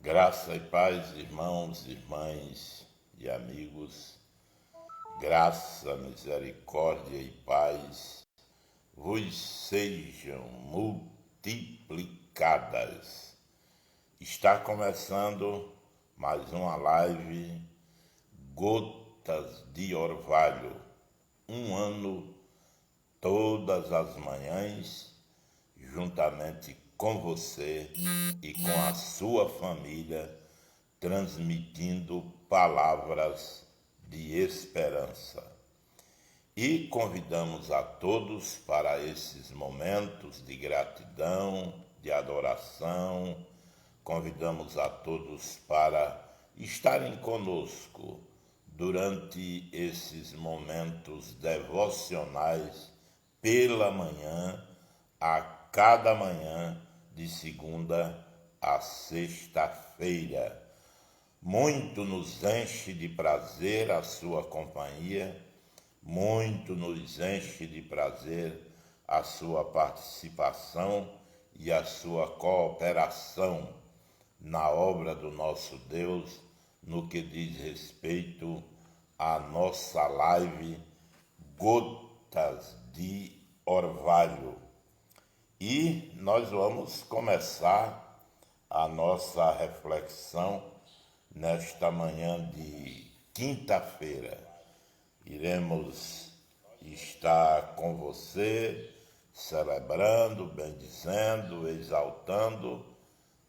Graça e paz, irmãos, irmãs e amigos, graça, misericórdia e paz vos sejam multiplicadas. Está começando mais uma live Gotas de Orvalho, um ano, todas as manhãs, juntamente com você e com a sua família, transmitindo palavras de esperança. E convidamos a todos para esses momentos de gratidão, de adoração. Convidamos a todos para estarem conosco durante esses momentos devocionais pela manhã, a cada manhã, de segunda a sexta-feira. Muito nos enche de prazer a sua companhia, muito nos enche de prazer a sua participação e a sua cooperação na obra do nosso Deus, no que diz respeito à nossa live Gotas de Orvalho. E nós vamos começar a nossa reflexão nesta manhã de quinta-feira. Iremos estar com você, celebrando, bendizendo, exaltando,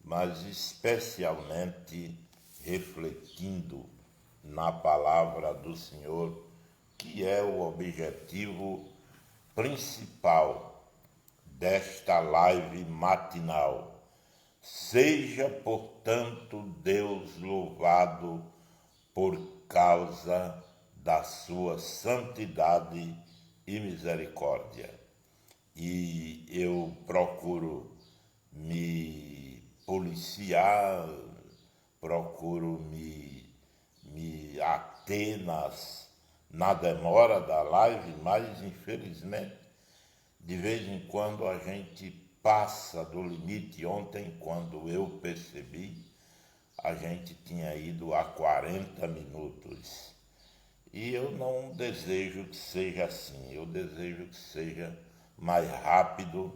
mas especialmente refletindo na palavra do Senhor, que é o objetivo principal desta live matinal. Seja, portanto, Deus louvado por causa da sua santidade e misericórdia. E eu procuro me policiar, procuro me ater na demora da live, mas infelizmente de vez em quando a gente passa do limite. Ontem, quando eu percebi, a gente tinha ido a 40 minutos. E eu não desejo que seja assim, eu desejo que seja mais rápido,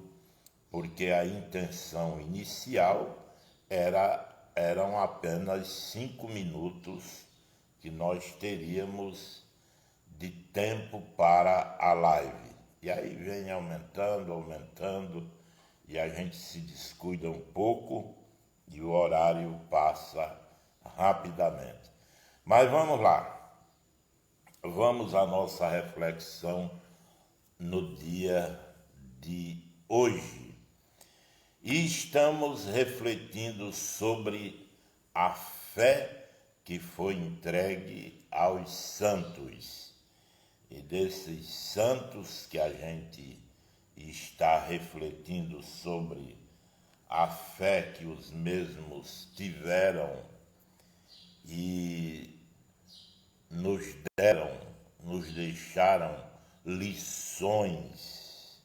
porque a intenção inicial eram apenas 5 minutos que nós teríamos de tempo para a live. E aí vem aumentando, e a gente se descuida um pouco e o horário passa rapidamente. Mas vamos lá, vamos à nossa reflexão no dia de hoje. E estamos refletindo sobre a fé que foi entregue aos santos. E desses santos que a gente está refletindo sobre a fé que os mesmos tiveram e nos deixaram lições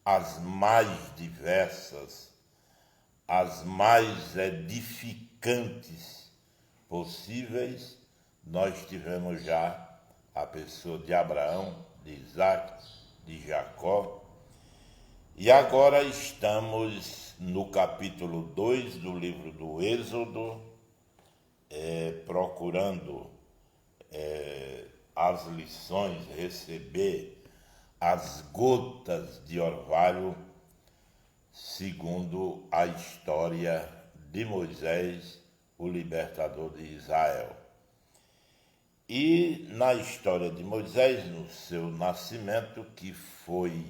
as mais diversas, as mais edificantes possíveis. Nós tivemos já a pessoa de Abraão, de Isaac, de Jacó. E agora estamos no capítulo 2 do livro do Êxodo, procurando as lições, receber as gotas de orvalho, segundo a história de Moisés, o libertador de Israel. E na história de Moisés, no seu nascimento, que foi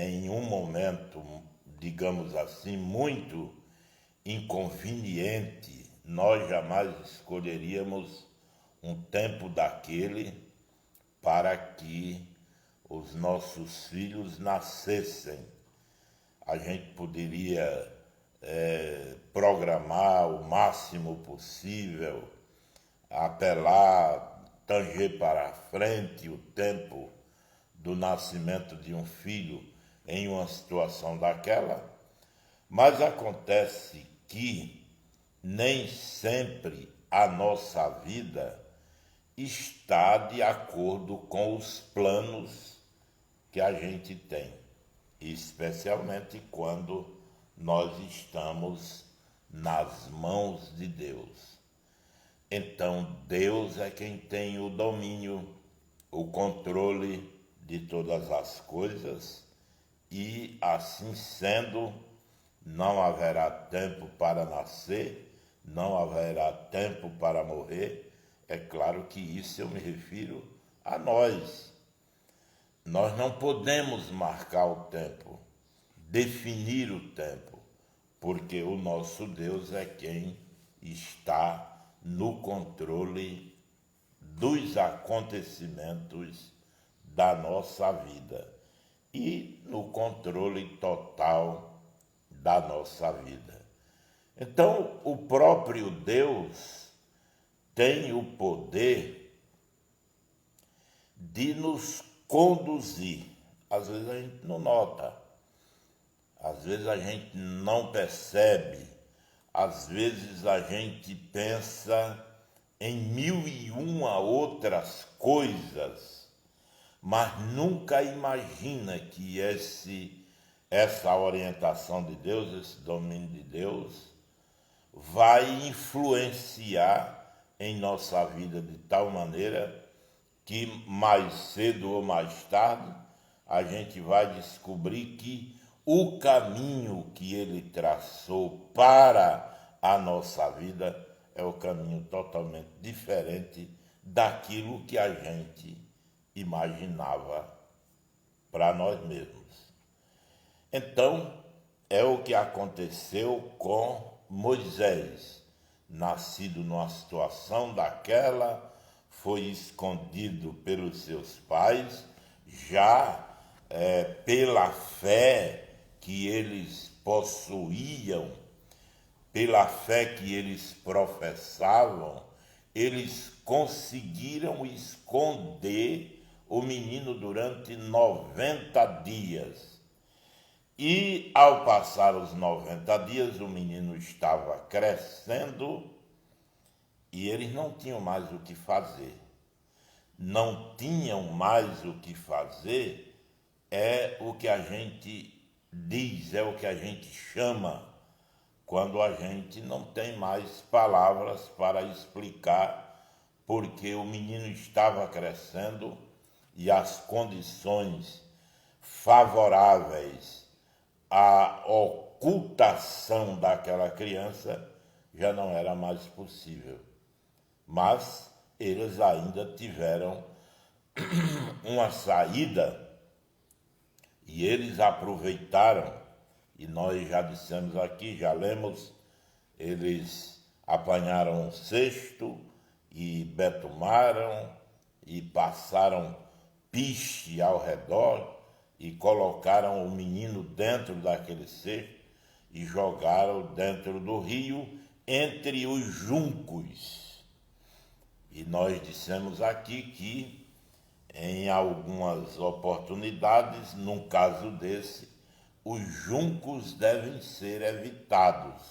em um momento, digamos assim, muito inconveniente, nós jamais escolheríamos um tempo daquele para que os nossos filhos nascessem. A gente poderia programar o máximo possível, apelar, tanger para a frente o tempo do nascimento de um filho em uma situação daquela, mas acontece que nem sempre a nossa vida está de acordo com os planos que a gente tem, especialmente quando nós estamos nas mãos de Deus. Então, Deus é quem tem o domínio, o controle de todas as coisas, e assim sendo, não haverá tempo para nascer, não haverá tempo para morrer. É claro que isso eu me refiro a nós. Nós não podemos marcar o tempo, definir o tempo, porque o nosso Deus é quem está no controle dos acontecimentos da nossa vida e no controle total da nossa vida. Então, o próprio Deus tem o poder de nos conduzir. Às vezes a gente não nota, às vezes a gente não percebe, às vezes a gente pensa em 1001 outras coisas, mas nunca imagina que essa orientação de Deus, esse domínio de Deus, vai influenciar em nossa vida de tal maneira que mais cedo ou mais tarde a gente vai descobrir que o caminho que ele traçou para a nossa vida é o caminho totalmente diferente daquilo que a gente imaginava para nós mesmos. Então, é o que aconteceu com Moisés, nascido numa situação daquela, foi escondido pelos seus pais, já pela fé que eles possuíam, pela fé que eles professavam, eles conseguiram esconder o menino durante 90 dias. E ao passar os 90 dias, o menino estava crescendo e eles não tinham mais o que fazer. Não tinham mais o que fazer é o que a gente diz, é o que a gente chama, quando a gente não tem mais palavras para explicar porque o menino estava crescendo e as condições favoráveis à ocultação daquela criança já não era mais possível. Mas eles ainda tiveram uma saída e eles aproveitaram, e nós já dissemos aqui, já lemos, eles apanharam um cesto e betumaram e passaram piche ao redor e colocaram o menino dentro daquele cesto e jogaram dentro do rio entre os juncos. E nós dissemos aqui que em algumas oportunidades, num caso desse, os juncos devem ser evitados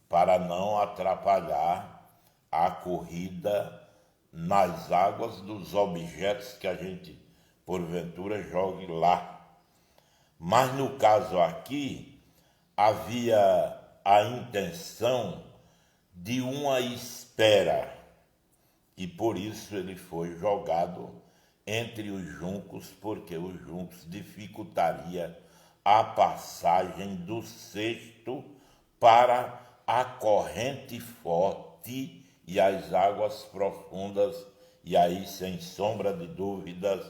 para não atrapalhar a corrida nas águas dos objetos que a gente, porventura, jogue lá. Mas no caso aqui, havia a intenção de uma espera, e por isso ele foi jogado entre os juncos, porque os juncos dificultaria a passagem do cesto para a corrente forte e as águas profundas, e aí, sem sombra de dúvidas,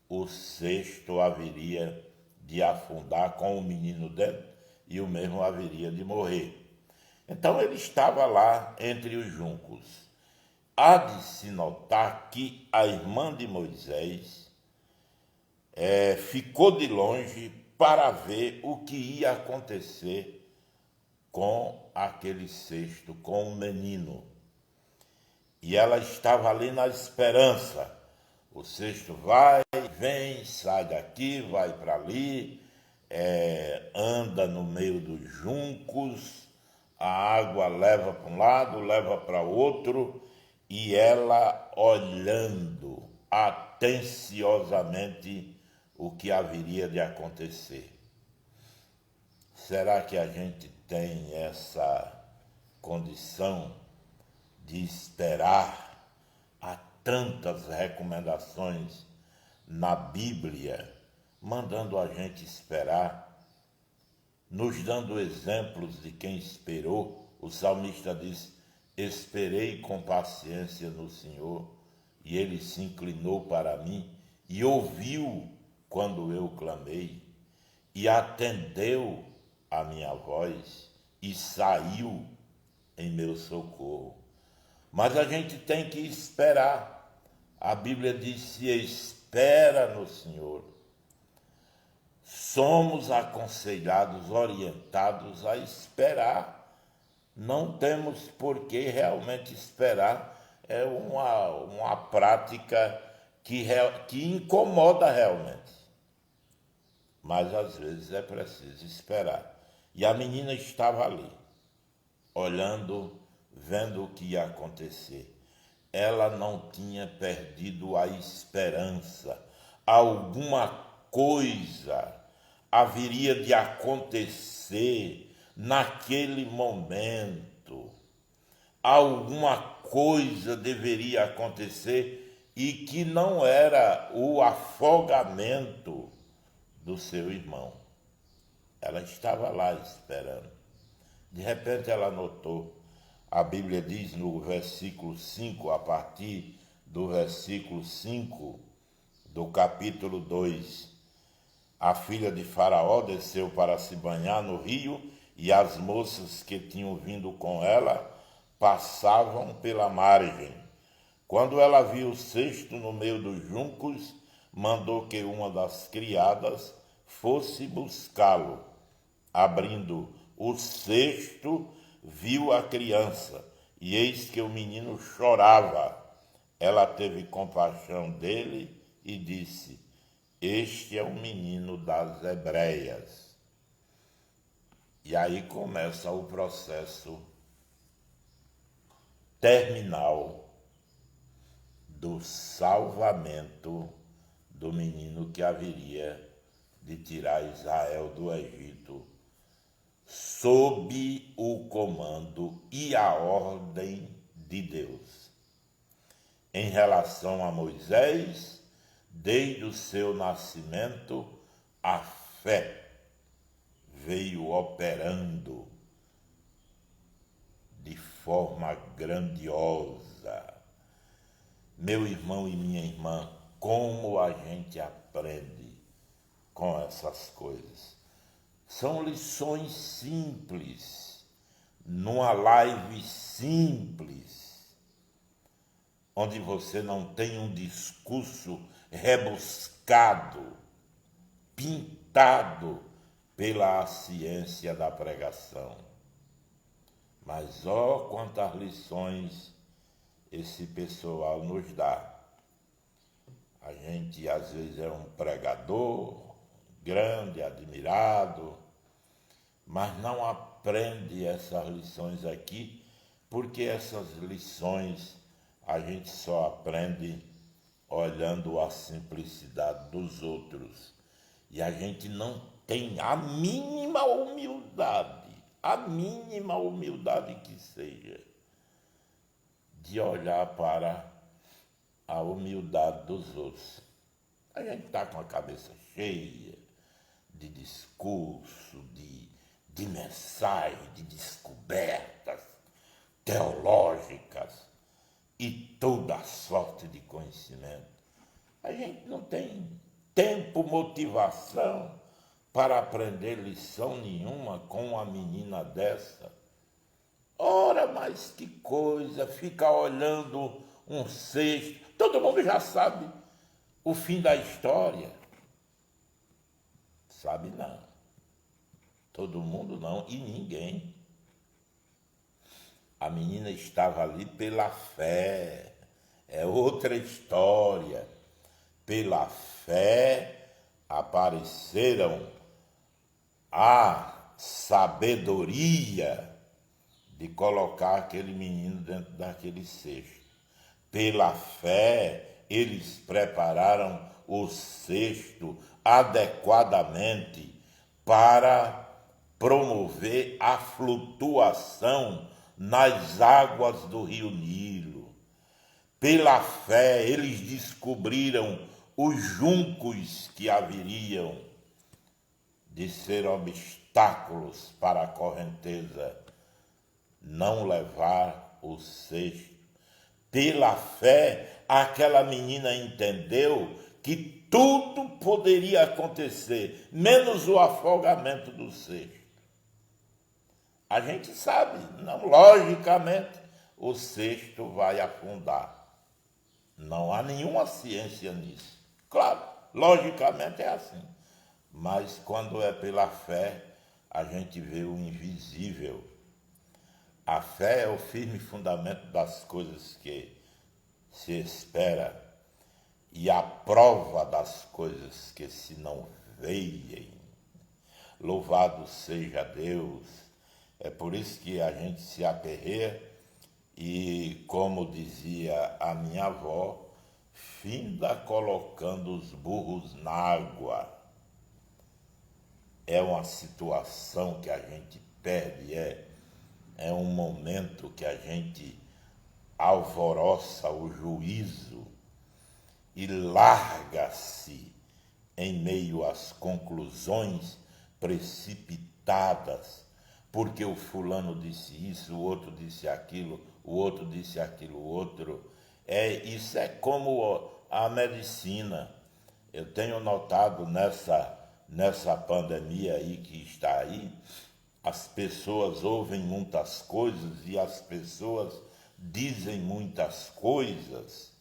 o cesto haveria de afundar com o menino dentro e o mesmo haveria de morrer. Então ele estava lá entre os juncos. Há de se notar que a irmã de Moisés ficou de longe para ver o que ia acontecer com aquele cesto, com o menino. E ela estava ali na esperança. O cesto vai, vem, sai daqui, vai para ali, anda no meio dos juncos, a água leva para um lado, leva para outro, e ela olhando atenciosamente o que haveria de acontecer. Será que a gente tem essa condição de esperar? Há tantas recomendações na Bíblia mandando a gente esperar, nos dando exemplos de quem esperou. O salmista diz: esperei com paciência no Senhor, e ele se inclinou para mim e ouviu quando eu clamei, e atendeu a minha voz e saiu em meu socorro. Mas a gente tem que esperar. A Bíblia diz: se espera no Senhor. Somos aconselhados, orientados a esperar. Não temos por que realmente esperar. É uma prática que incomoda realmente. Mas às vezes é preciso esperar. E a menina estava ali, olhando, vendo o que ia acontecer. Ela não tinha perdido a esperança. Alguma coisa haveria de acontecer naquele momento. Alguma coisa deveria acontecer, e que não era o afogamento do seu irmão. Ela estava lá esperando. De repente ela notou. A Bíblia diz no versículo 5, a partir do versículo 5 do capítulo 2, a filha de Faraó desceu para se banhar no rio, e as moças que tinham vindo com ela passavam pela margem. Quando ela viu o cesto no meio dos juncos, mandou que uma das criadas fosse buscá-lo. Abrindo o cesto, viu a criança, e eis que o menino chorava. Ela teve compaixão dele e disse: este é o menino das hebreias. E aí começa o processo terminal do salvamento do menino que haveria de tirar Israel do Egito, sob o comando e a ordem de Deus. Em relação a Moisés, desde o seu nascimento, a fé veio operando de forma grandiosa. Meu irmão e minha irmã, como a gente aprende com essas coisas? São lições simples, numa live simples, onde você não tem um discurso rebuscado, pintado pela ciência da pregação. Mas ó, quantas lições esse pessoal nos dá. A gente às vezes é um pregador grande, admirado, mas não aprende essas lições aqui, porque essas lições a gente só aprende olhando a simplicidade dos outros. E a gente não tem a mínima humildade que seja, de olhar para a humildade dos outros. A gente está com a cabeça cheia de discurso, de mensagem, de descobertas teológicas e toda sorte de conhecimento. A gente não tem tempo, motivação para aprender lição nenhuma com uma menina dessa. Ora, mas que coisa, fica olhando um cesto. Todo mundo já sabe o fim da história. Sabe não. Todo mundo não, e ninguém. A menina estava ali pela fé. É outra história. Pela fé apareceram a sabedoria de colocar aquele menino dentro daquele cesto. Pela fé, eles prepararam o cesto adequadamente para promover a flutuação nas águas do rio Nilo. Pela fé, eles descobriram os juncos que haveriam de ser obstáculos para a correnteza não levar o cesto. Pela fé, aquela menina entendeu que tudo poderia acontecer, menos o afogamento do cesto. A gente sabe, não, logicamente, o cesto vai afundar. Não há nenhuma ciência nisso. Claro, logicamente é assim. Mas quando é pela fé, a gente vê o invisível. A fé é o firme fundamento das coisas que se espera e a prova das coisas que se não veem. Louvado seja Deus. É por isso que a gente se aperreia e, como dizia a minha avó, finda colocando os burros na água. É uma situação que a gente perde, é um momento que a gente alvoroça o juízo e larga-se em meio às conclusões precipitadas, porque o fulano disse isso, o outro disse aquilo, o outro disse aquilo, outro. Isso é como a medicina. Eu tenho notado nessa pandemia aí que está aí, as pessoas ouvem muitas coisas e as pessoas dizem muitas coisas,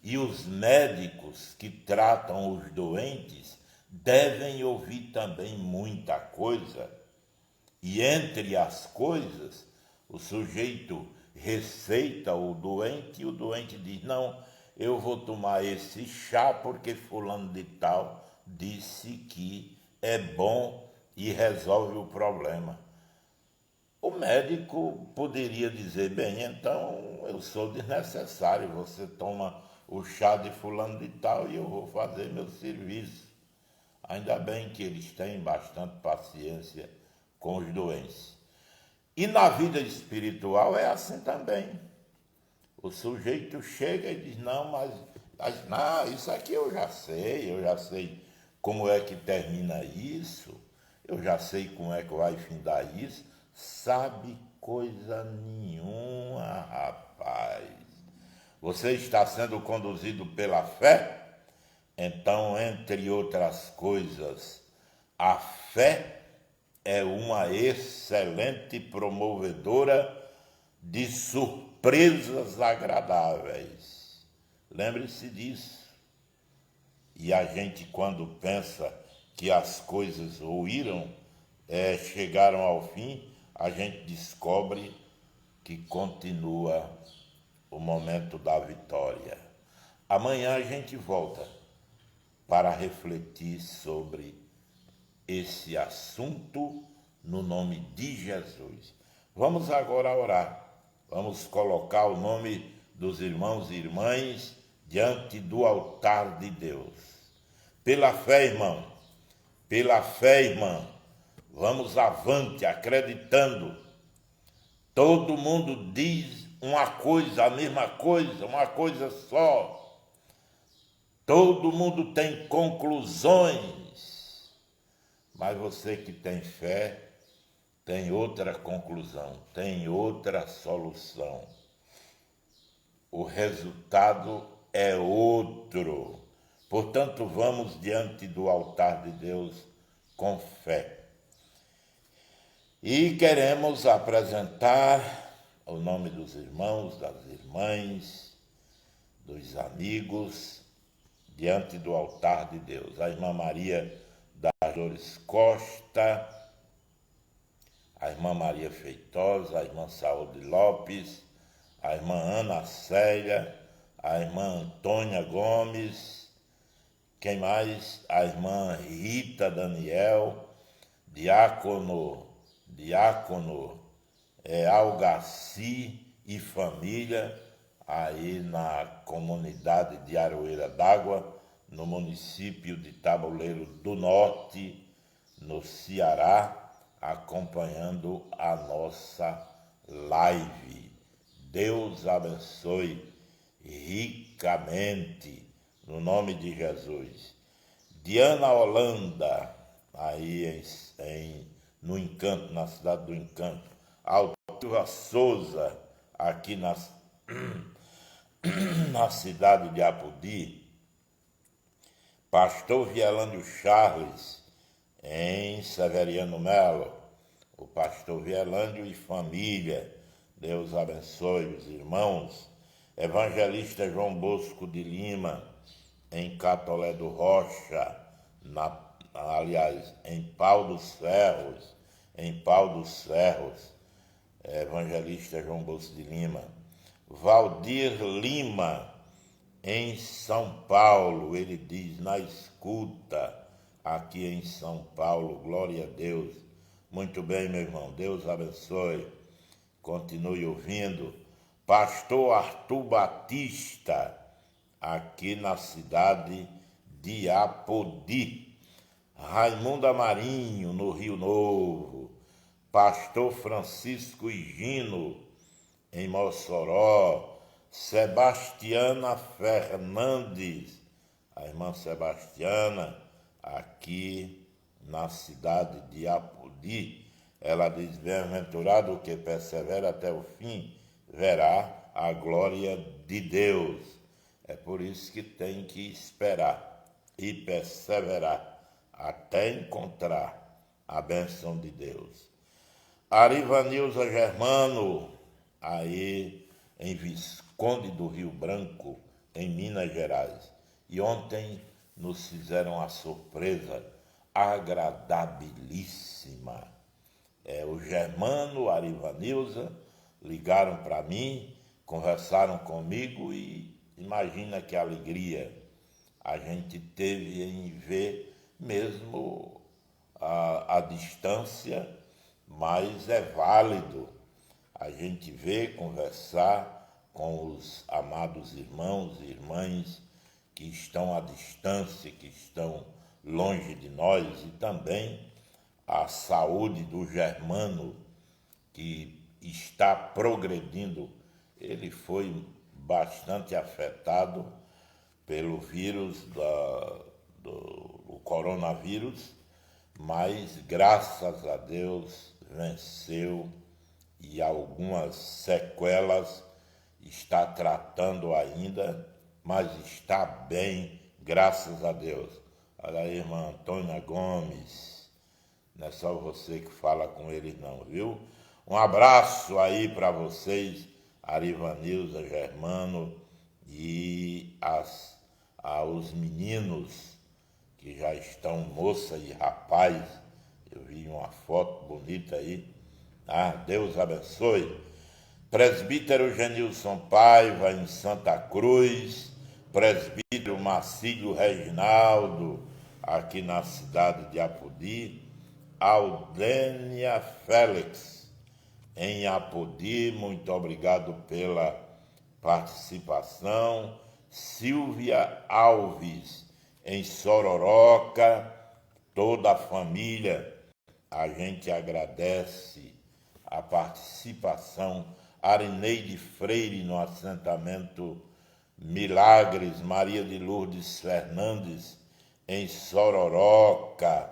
e os médicos que tratam os doentes devem ouvir também muita coisa. E entre as coisas, o sujeito receita o doente e o doente diz: não, eu vou tomar esse chá porque fulano de tal disse que é bom e resolve o problema. O médico poderia dizer: bem, então eu sou desnecessário, você toma o chá de fulano de tal e eu vou fazer meu serviço. Ainda bem que eles têm bastante paciência com os doentes. E na vida espiritual é assim também. O sujeito chega e diz: não, mas não, isso aqui eu já sei como é que termina isso, eu já sei como é que vai findar isso. Sabe coisa nenhuma, rapaz. Você está sendo conduzido pela fé? Então, entre outras coisas, a fé é uma excelente promovedora de surpresas agradáveis. Lembre-se disso. E a gente, quando pensa que as coisas ruíram, chegaram ao fim, a gente descobre que continua o momento da vitória. Amanhã a gente volta para refletir sobre esse assunto no nome de Jesus. Vamos agora orar. Vamos colocar o nome dos irmãos e irmãs diante do altar de Deus. Pela fé, irmão, pela fé, irmã, vamos avante, acreditando. Todo mundo diz uma coisa, a mesma coisa, uma coisa só. Todo mundo tem conclusões, mas você que tem fé tem outra conclusão, tem outra solução. O resultado é outro. Portanto, vamos diante do altar de Deus com fé. E queremos apresentar o nome dos irmãos, das irmãs, dos amigos, diante do altar de Deus. A irmã Maria das Dores Costa, a irmã Maria Feitosa, a irmã Saúde Lopes, a irmã Ana Célia, a irmã Antônia Gomes, quem mais? A irmã Rita Daniel, diácono Algaci e família, aí na comunidade de Aroeira d'Água, no município de Tabuleiro do Norte, no Ceará, acompanhando a nossa live. Deus abençoe ricamente, no nome de Jesus. Diana Holanda, aí no Encanto, na cidade do Encanto. Altura Souza, aqui na cidade de Apodi. Pastor Vielândio Charles, em Severiano Melo. O pastor Vielândio e família. Deus abençoe os irmãos. Evangelista João Bosco de Lima, em Catolé do Rocha, em Pau dos Ferros, Evangelista João Bosco de Lima. Valdir Lima, em São Paulo, ele diz, na escuta, aqui em São Paulo, glória a Deus. Muito bem, meu irmão, Deus abençoe, continue ouvindo. Pastor Arthur Batista, aqui na cidade de Apodi. Raimunda Marinho, no Rio Novo. Pastor Francisco Higino, em Mossoró. Sebastiana Fernandes, a irmã Sebastiana, aqui na cidade de Apodi. Ela diz, bem-aventurado o que persevera até o fim, verá a glória de Deus. É por isso que tem que esperar e perseverar até encontrar a bênção de Deus. Arivanilza Germano, aí em Visconde do Rio Branco, em Minas Gerais. E ontem nos fizeram a surpresa agradabilíssima. O Germano, a Arivanilza, ligaram para mim, conversaram comigo e imagina que alegria a gente teve em ver mesmo a distância, mas é válido a gente ver, conversar com os amados irmãos e irmãs que estão à distância, que estão longe de nós, e também a saúde do Germano, que está progredindo. Ele foi bastante afetado pelo vírus do coronavírus, mas graças a Deus venceu e algumas sequelas está tratando ainda, mas está bem, graças a Deus. Olha aí, irmã Antônia Gomes, não é só você que fala com ele não, viu? Um abraço aí para vocês, Arivanilza, Germano e aos meninos que já estão moça e rapaz. Eu vi uma foto bonita aí. Deus abençoe. Presbítero Genilson Paiva, em Santa Cruz. Presbítero Marcílio Reginaldo, aqui na cidade de Apodi. Aldênia Félix, em Apodi, muito obrigado pela participação. Silvia Alves, em Sororoca, toda a família, a gente agradece a participação. Arineide Freire, no assentamento Milagres, Maria de Lourdes Fernandes, em Sororoca.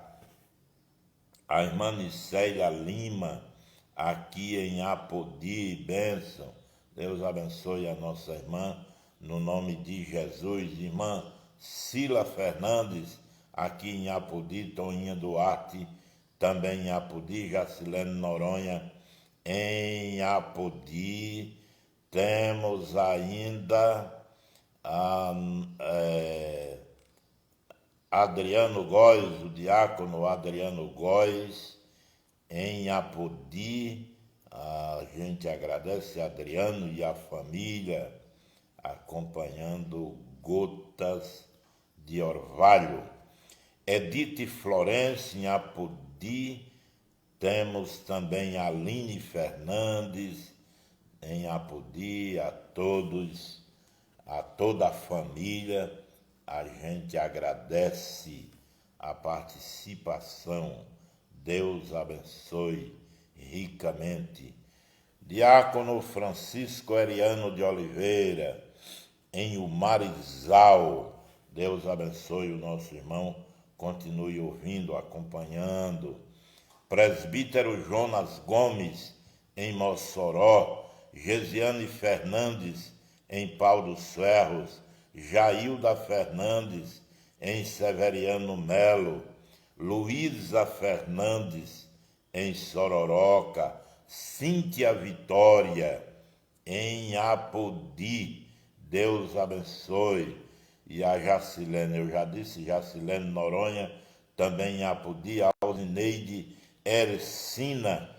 A irmã Nicélia Lima, aqui em Apodi, bênção. Deus abençoe a nossa irmã, no nome de Jesus. Irmã Sila Fernandes, aqui em Apodi. Toninha Duarte, também em Apodi. Jacilene Noronha, em Apodi. Temos ainda Adriano Góes, o diácono Adriano Góes, em Apodi. A gente agradece a Adriano e a família acompanhando Gotas de Orvalho. Edith Florence, em Apodi. Temos também a Aline Fernandes, em Apodi, a todos, a toda a família. A gente agradece a participação. Deus abençoe ricamente. Diácono Francisco Eriano de Oliveira, em Umarizal. Deus abençoe o nosso irmão. Continue ouvindo, acompanhando. Presbítero Jonas Gomes, em Mossoró. Gesiane Fernandes, em Pau dos Ferros. Jailda Fernandes, em Severiano Melo. Luísa Fernandes, em Sororoca. Cíntia Vitória, em Apodi. Deus abençoe. E a Jacilene, eu já disse, Jacilene Noronha, também em Apodi. A Alcineide Ercina,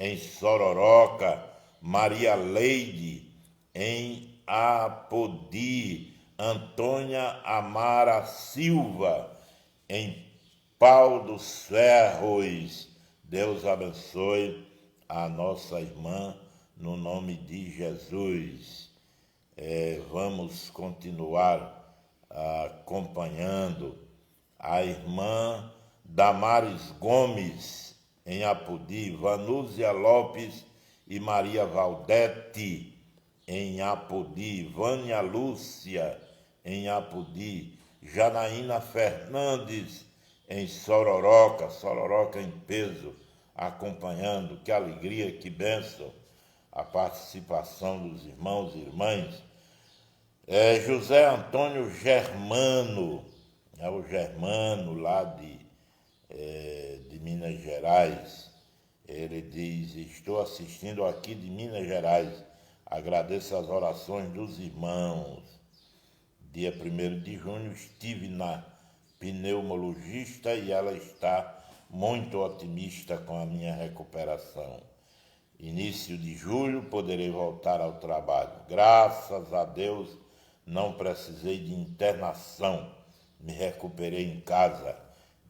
em Sororoca. Maria Leide, em Apodi. Antônia Amara Silva, em Pau dos Ferros. Deus abençoe a nossa irmã, no nome de Jesus. Vamos continuar acompanhando a irmã Damares Gomes, em Apodi. Vanúzia Lopes e Maria Valdete, em Apodi. Vânia Lúcia, em Apodi. Janaína Fernandes, em Sororoca. Sororoca em peso, acompanhando. Que alegria, que bênção a participação dos irmãos e irmãs. José Antônio Germano, é o Germano lá de Minas Gerais. Ele diz: estou assistindo aqui de Minas Gerais. Agradeço as orações dos irmãos. Dia 1º de junho estive na pneumologista e ela está muito otimista com a minha recuperação. Início de julho poderei voltar ao trabalho. Graças a Deus não precisei de internação. Me recuperei em casa.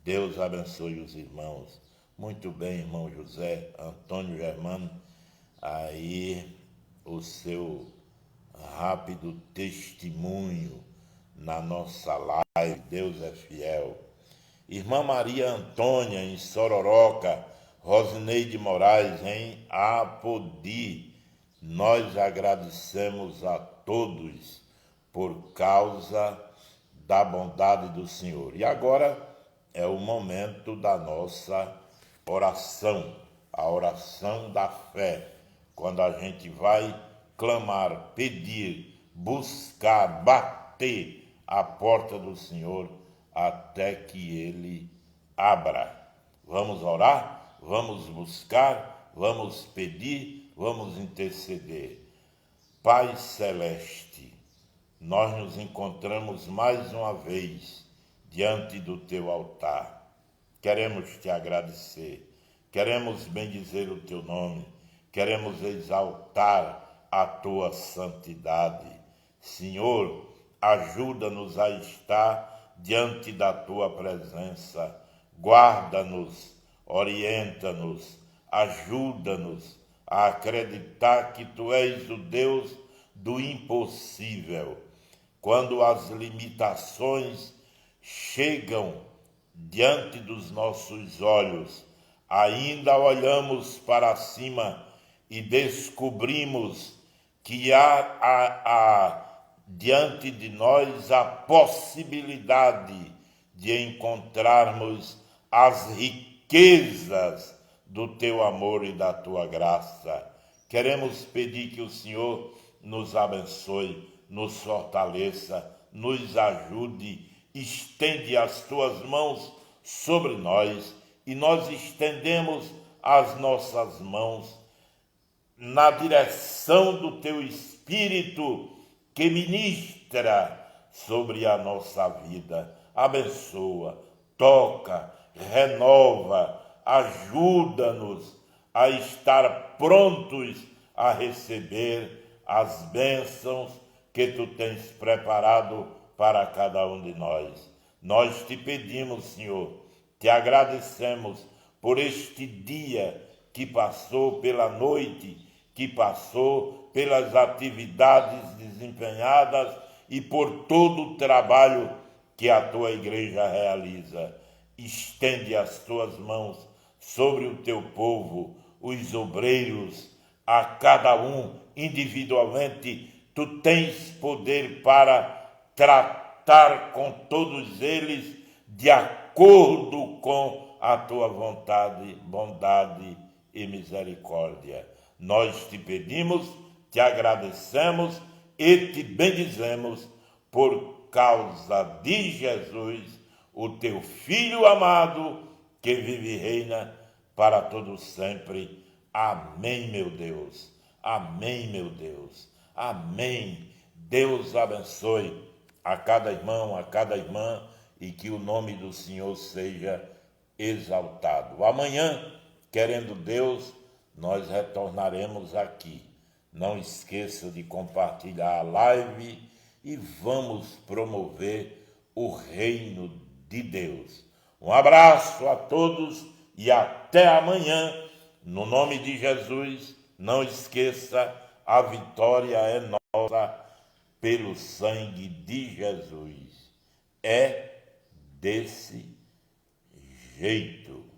Deus abençoe os irmãos. Muito bem, irmão José Antônio Germano, aí o seu rápido testemunho na nossa live. Deus é fiel. Irmã Maria Antônia, em Sororoca. Rosineide Moraes, em Apodi. Nós agradecemos a todos por causa da bondade do Senhor. E agora é o momento da nossa oração, a oração da fé, quando a gente vai clamar, pedir, buscar, bater a porta do Senhor até que Ele abra. Vamos orar? Vamos buscar, vamos pedir, vamos interceder. Pai Celeste, nós nos encontramos mais uma vez diante do Teu altar. Queremos Te agradecer, queremos bendizer o Teu nome, queremos exaltar a Tua santidade. Senhor, ajuda-nos a estar diante da Tua presença, guarda-nos, orienta-nos, ajuda-nos a acreditar que Tu és o Deus do impossível. Quando as limitações chegam diante dos nossos olhos, ainda olhamos para cima e descobrimos que há diante de nós a possibilidade de encontrarmos as riquezas do Teu amor e da Tua graça. Queremos pedir que o Senhor nos abençoe, nos fortaleça, nos ajude, estende as Tuas mãos sobre nós e nós estendemos as nossas mãos na direção do Teu Espírito que ministra sobre a nossa vida. Abençoa, toca, renova, ajuda-nos a estar prontos a receber as bênçãos que Tu tens preparado para cada um de nós. Nós Te pedimos, Senhor, Te agradecemos por este dia que passou, pela noite que passou, pelas atividades desempenhadas e por todo o trabalho que a tua igreja realiza. Estende as tuas mãos sobre o teu povo, os obreiros, a cada um individualmente. Tu tens poder para tratar com todos eles de acordo com a tua vontade, bondade e misericórdia. Nós te pedimos, te agradecemos e te bendizemos por causa de Jesus, o teu Filho amado, que vive e reina para todo sempre. Amém, meu Deus. Amém, meu Deus. Amém. Deus abençoe a cada irmão, a cada irmã, e que o nome do Senhor seja exaltado. Amanhã, querendo Deus, nós retornaremos aqui. Não esqueça de compartilhar a live e vamos promover o reino de Deus. Um abraço a todos e até amanhã. No nome de Jesus, não esqueça, a vitória é nossa pelo sangue de Jesus. É desse jeito.